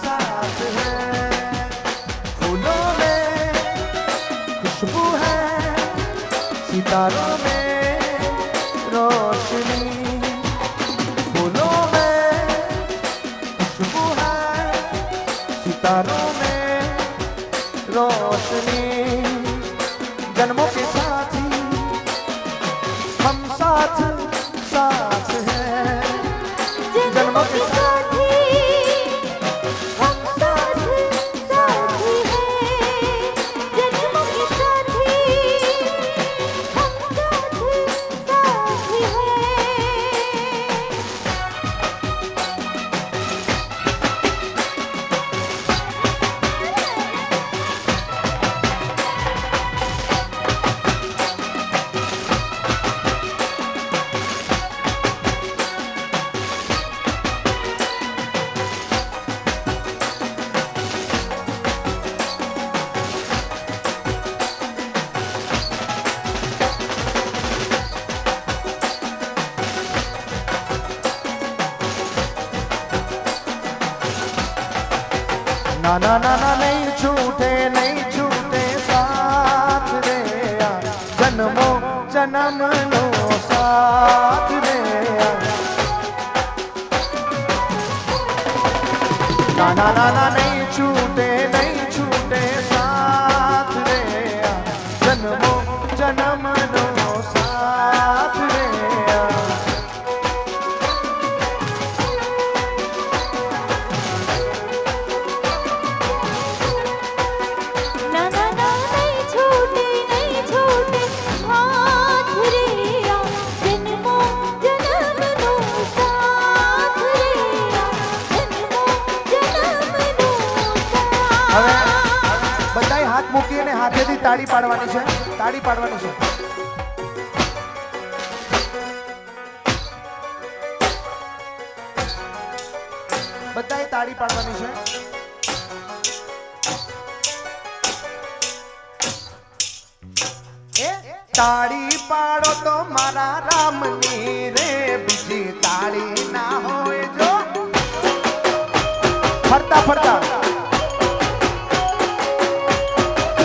साथ हैं. फूलों में खुशबू है, सितारों में रोशनी. फूलों में खुशबू है, सितारों में रोशनी. जन्मों के साथी हम साथ साथ हैं, जन्मों के साथी हम साथ साथ हैं, जन्मों के साथी हम साथ साथ हैं. ना ना ना ना नहीं छूटे साथ रे. जन्मो जन्म नो साथ रे. ना ना ना ना नहीं छूटे साथ रे. जन्मो जन्म नो साथ रे. ना ना ना नहीं छूटे हाथ रे. जन्मों जन्म नो साथ रे. जन्मों जन्म नो साथ. હવે બધાય હાથ મૂકી અને હાથેથી તાળી પાડવાની છે. તાળી પાડવાની છે. બધાય તાળી પાડવાની છે. તાળી પાડો તો મારા રામની રે બીજી તાળી ના હોય જો ફરતા ફરતા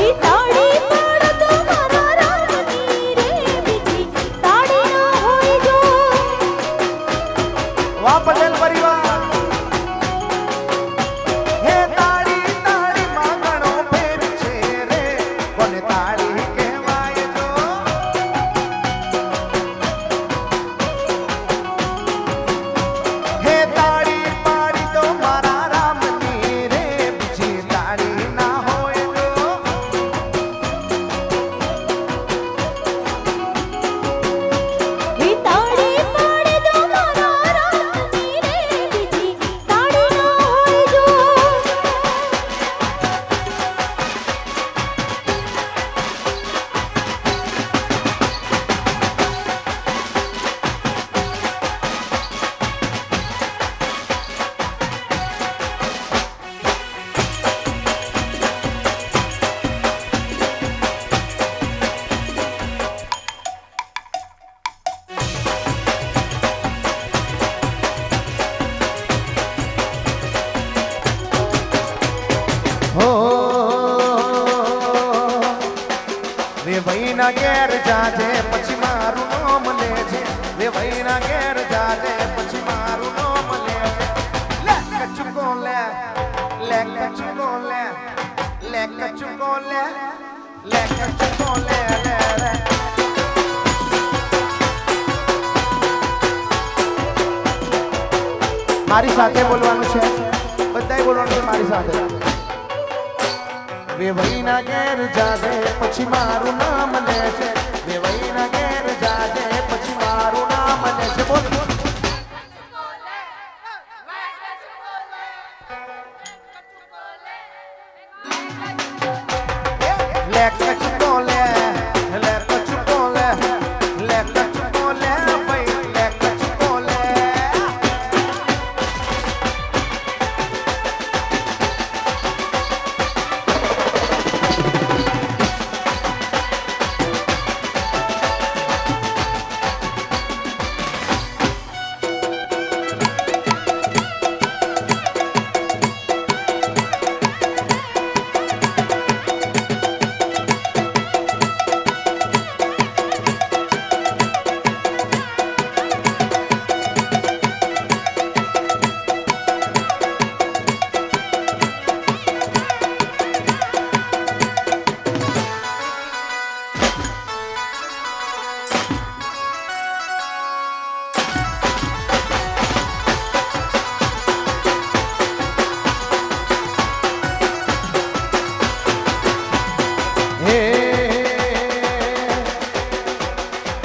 ઈ તાળી પાડો તો મારા રામની રે બીજી તાળી ના હોય જો વાહ પટેલ પરિવાર હે તાળી તાળી માંગણો ફેર છે રે કોને તાળી કહેવાય જો હે તાળી પાડી તો મારા રામની રે બીજી તાળી ના હોય જો ઈ તાળી પાડો તો મારા રામની રે બીજી તાળી ના હોય જો હો રે ભાઈના ઘેર જાજે પછી મારું નામ લેજે રે ભાઈના ઘેર જાજે પછી મારું નામ લેજે લે કચુકો લે લે કચુકો લે લે કચુકો લે લે કચુકો લે લે લે મારી સાથે બોલવાનું છે બધાય બોલવાનું છે મારી સાથે વેવાઈના ઘેર જાજે પછી મારું નામ લેશે વેવાઈના ઘેર જાજે પછી મારું નામ લેશે બોલ લે કચુકો લે લે કચુકો લે લે કચુકો લે ભાઈ લે કચુકો લે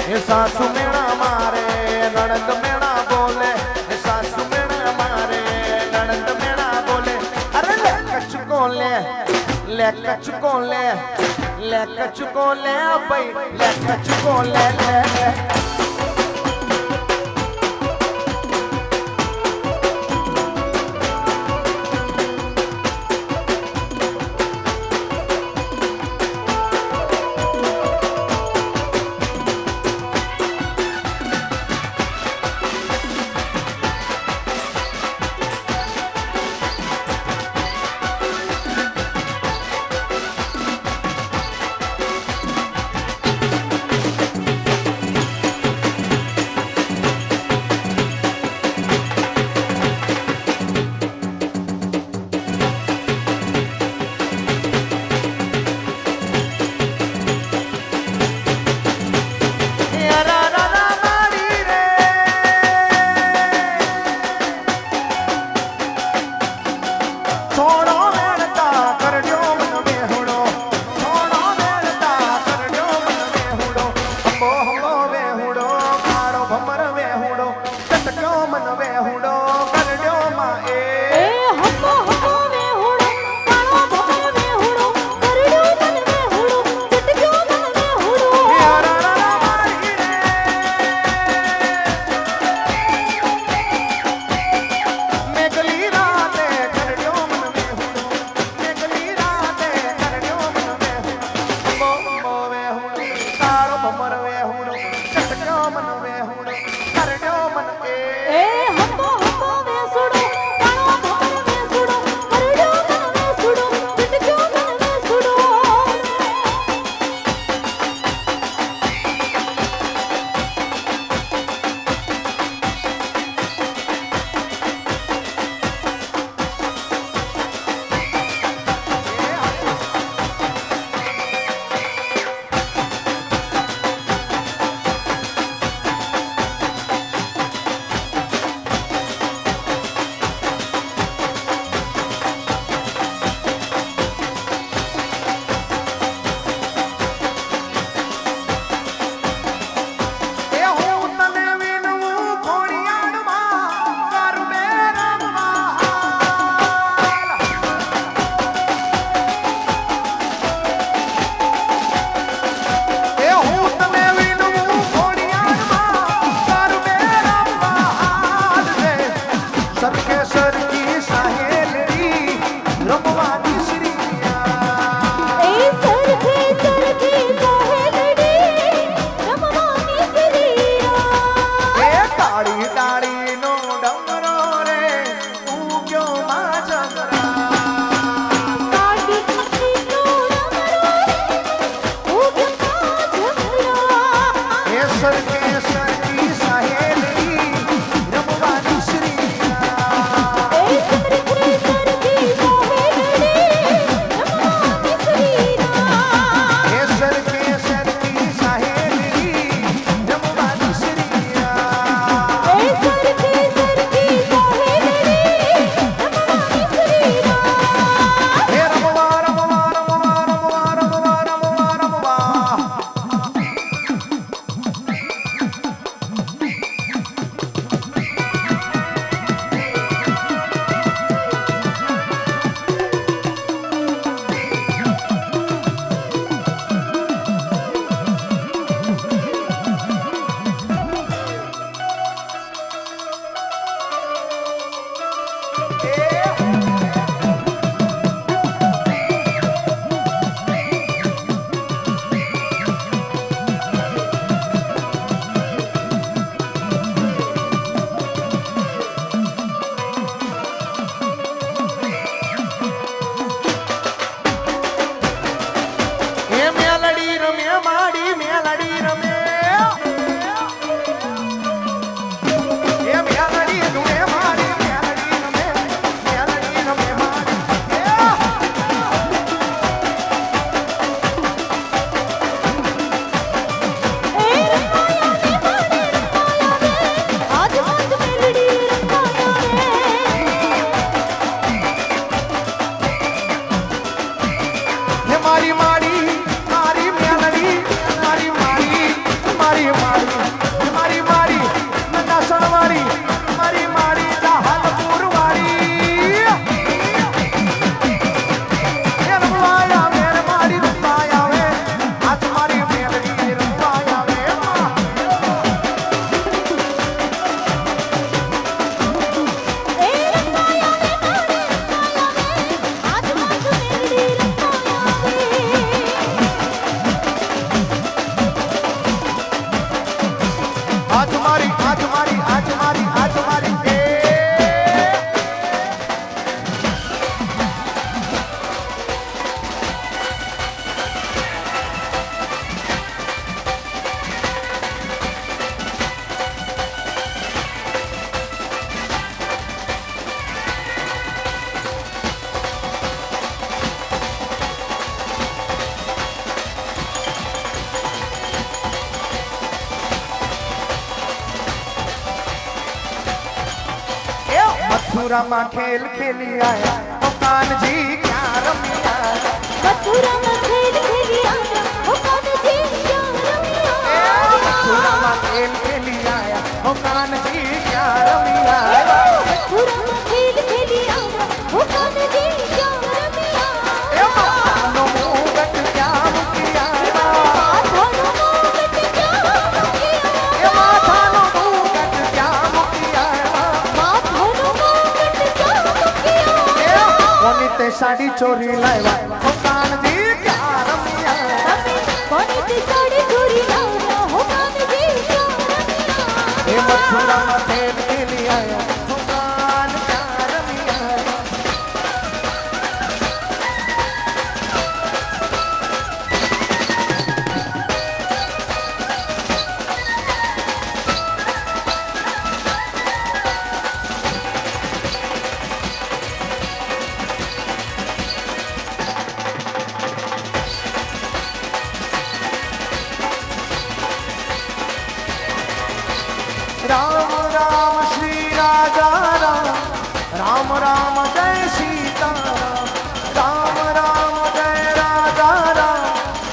એ સાસુ મેણા મારે નણંદ મેણા બોલે એ સાસુ મેણા મારે નણંદ મેણા બોલે અરે લે કચુકો લે લે કચુકો લે લે કચુકો લે ભાઈ લે કચુકો લે લે લે મારી માડી મારી મેલડી મારી માડી મારી માડી મારી માડી નદાસણ વાળી મારી માડી લાલપુર વાળી એ રમવાયા મેર માડી રમવાયા વે હાથ મારી મેલડી રમવાયા વે હાથ મારી હાથ મારી હાથ મારી હાથ મારી मथुरा में खेल खेली आया तो कान जी क्या रमिया मथुरा में खेल खेली आया हो कान जी क्या रमिया मथुरा में खेल खेली आया तो कान जी क्या रमिया मथुरा में खेल खेली आया हो कान जी क्या रमिया ए मानो मुगट क्या मुकिया माथानो मुगट क्या मुकिया ए माथानो मुगट क्या मुकिया माथानो मुगट क्या मुकिया कोनी ते साड़ी चोरी लाया तो कान जी क्या रमिया कोनी ते साड़ी चोरी लाया हो कान जी क्या रमिया ए मथुरा में खेल खेली आया तो कान क्या रमिया राम राम श्री राजा राम राम राम जय सीता राम राम जय राजा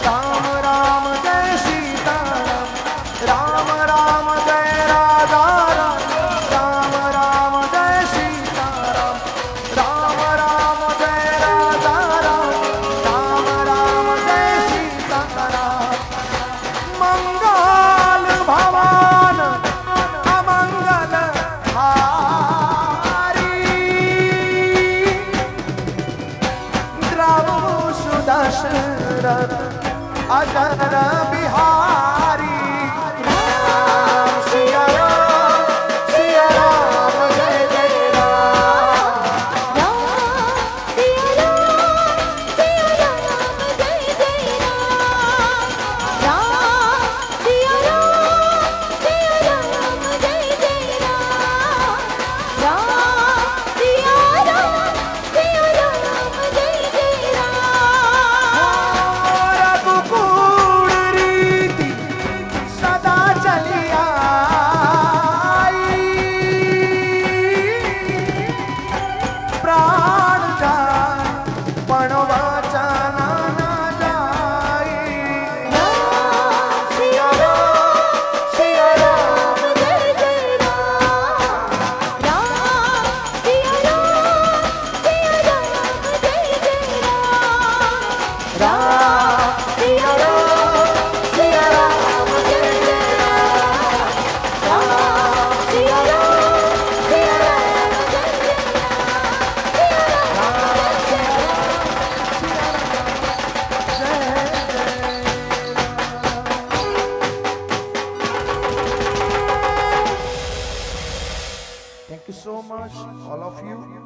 राम राम जय सीता राम राम जय राजा राम राम जय सीता राम राम जय राजा राम राम जय सीता मंगल भवन अमंगल हारी द्रवो सुदशरथ अजर बिहारी राम सिया राम जय जय राम राम सिया राम जय जय राम राम सिया राम जय जय राम राम सिया राम जय जय राम रघुकुल रीति सदा चली आई प्राण जाए पण वचन न जाए राम सिया राम जय जय राम राम सिया राम जय जय राम राम सिया राम जय जय राम राम सिया राम जय Thank you so much, all of you.